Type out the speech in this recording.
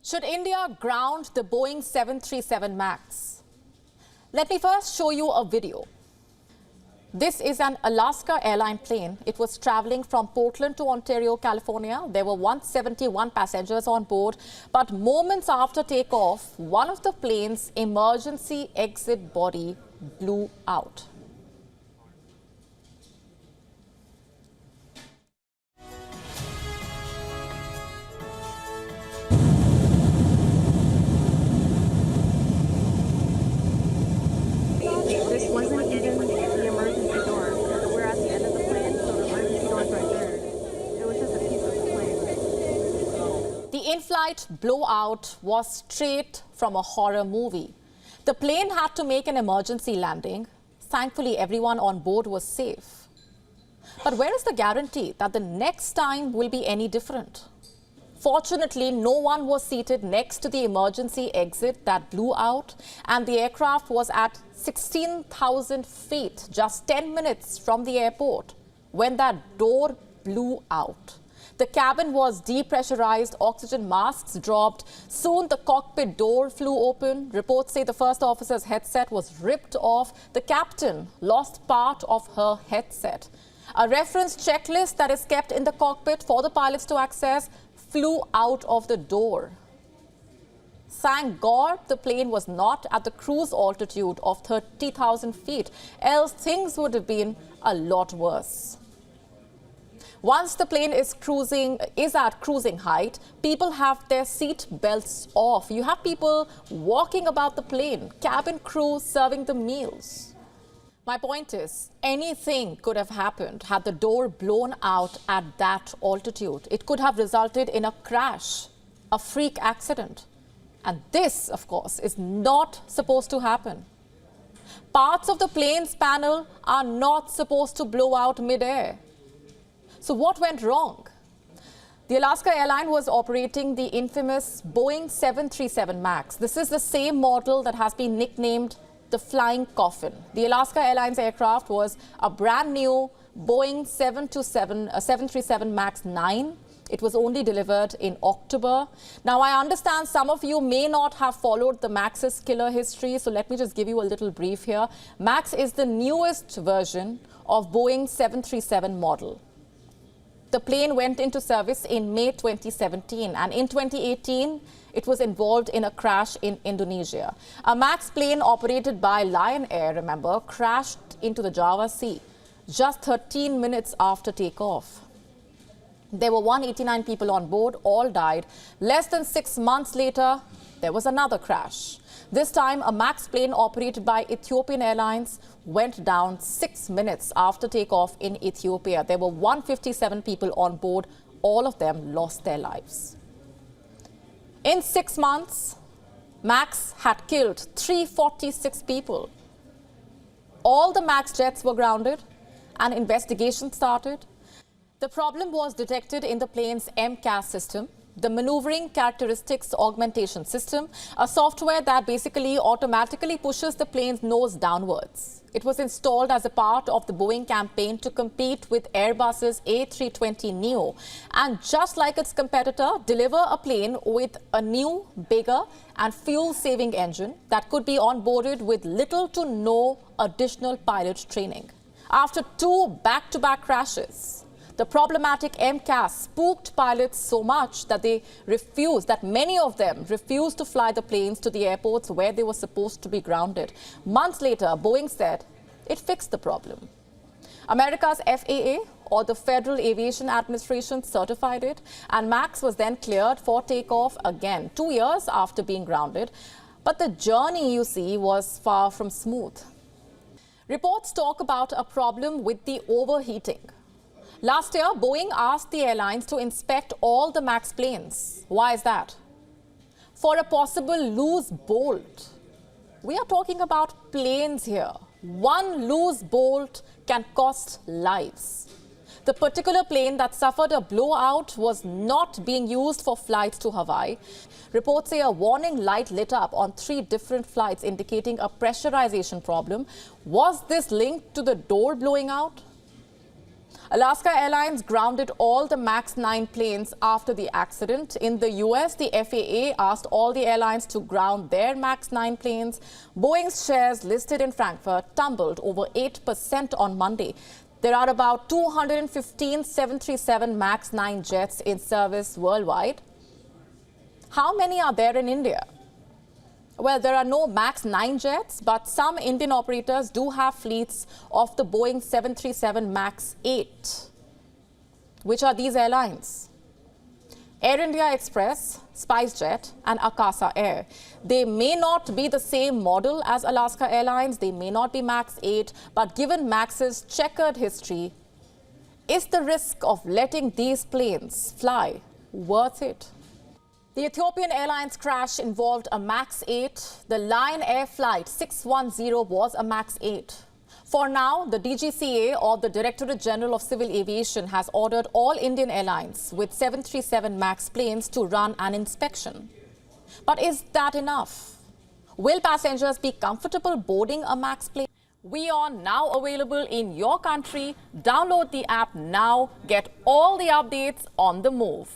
Should India ground the Boeing 737 Max? Let me first show you a video. This is an Alaska Airlines plane. It was traveling from Portland to Ontario, California. There were 171 passengers on board. But moments after takeoff, one of the plane's emergency exit body blew out. This wasn't even the emergency door. We're at the end of the plane, so the emergency door's right there. It was just a piece of the plane. The in-flight blowout was straight from a horror movie. The plane had to make an emergency landing. Thankfully, everyone on board was safe. But where is the guarantee that the next time will be any different? Fortunately, no one was seated next to the emergency exit that blew out, and the aircraft was at 16,000 feet, just 10 minutes from the airport, when that door blew out. The cabin was depressurized, oxygen masks dropped. Soon the cockpit door flew open. Reports say the first officer's headset was ripped off. The captain lost part of her headset. A reference checklist that is kept in the cockpit for the pilots to access flew out of the door. Thank God the plane was not at the cruise altitude of 30,000 feet, else things would have been a lot worse. Once the plane is at cruising height, people have their seat belts off. You have people walking about the plane, cabin crew serving the meals. My point is, anything could have happened had the door blown out at that altitude. It could have resulted in a crash, a freak accident. And this, of course, is not supposed to happen. Parts of the plane's panel are not supposed to blow out mid-air. So what went wrong? The Alaska Airlines was operating the infamous Boeing 737 Max. This is the same model that has been nicknamed the flying coffin. The Alaska Airlines aircraft was a brand new Boeing 737 Max 9. It was only delivered in October. Now, I understand some of you may not have followed the Max's killer history, so let me just give you a little brief here. Max is the newest version of Boeing 737 model. The plane went into service in May 2017, and in 2018, it was involved in a crash in Indonesia. A Max plane operated by Lion Air, remember, crashed into the Java Sea just 13 minutes after takeoff. There were 189 people on board, all died. Less than 6 months later, there was another crash. This time, a Max plane operated by Ethiopian Airlines went down 6 minutes after takeoff in Ethiopia. There were 157 people on board. All of them lost their lives. In 6 months, Max had killed 346 people. All the Max jets were grounded. An investigation started. The problem was detected in the plane's MCAS system, the Maneuvering Characteristics Augmentation System, a software that basically automatically pushes the plane's nose downwards. It was installed as a part of the Boeing campaign to compete with Airbus's A320neo and, just like its competitor, deliver a plane with a new, bigger and fuel-saving engine that could be onboarded with little to no additional pilot training. After 2 back-to-back crashes, the problematic MCAS spooked pilots so much that many of them refused to fly the planes to the airports where they were supposed to be grounded. Months later, Boeing said it fixed the problem. America's FAA, or the Federal Aviation Administration, certified it, and Max was then cleared for takeoff again 2 years after being grounded. But the journey, you see, was far from smooth. Reports talk about a problem with the overheating. Last year, Boeing asked the airlines to inspect all the Max planes. Why is that? For a possible loose bolt. We are talking about planes here. One loose bolt can cost lives. The particular plane that suffered a blowout was not being used for flights to Hawaii. Reports say a warning light lit up on 3 different flights, indicating a pressurization problem. Was this linked to the door blowing out? Alaska Airlines grounded all the MAX 9 planes after the accident. In the US, the FAA asked all the airlines to ground their MAX 9 planes. Boeing's shares listed in Frankfurt tumbled over 8% on Monday. There are about 215 737 MAX 9 jets in service worldwide. How many are there in India? Well, there are no MAX 9 jets, but some Indian operators do have fleets of the Boeing 737 MAX 8. Which are these airlines? Air India Express, SpiceJet and Akasa Air. They may not be the same model as Alaska Airlines, they may not be MAX 8, but given MAX's checkered history, is the risk of letting these planes fly worth it? The Ethiopian Airlines crash involved a MAX 8. The Lion Air Flight 610 was a MAX 8. For now, the DGCA, or the Directorate General of Civil Aviation, has ordered all Indian airlines with 737 MAX planes to run an inspection. But is that enough? Will passengers be comfortable boarding a MAX plane? WION now available in your country. Download the app now. Get all the updates on the move.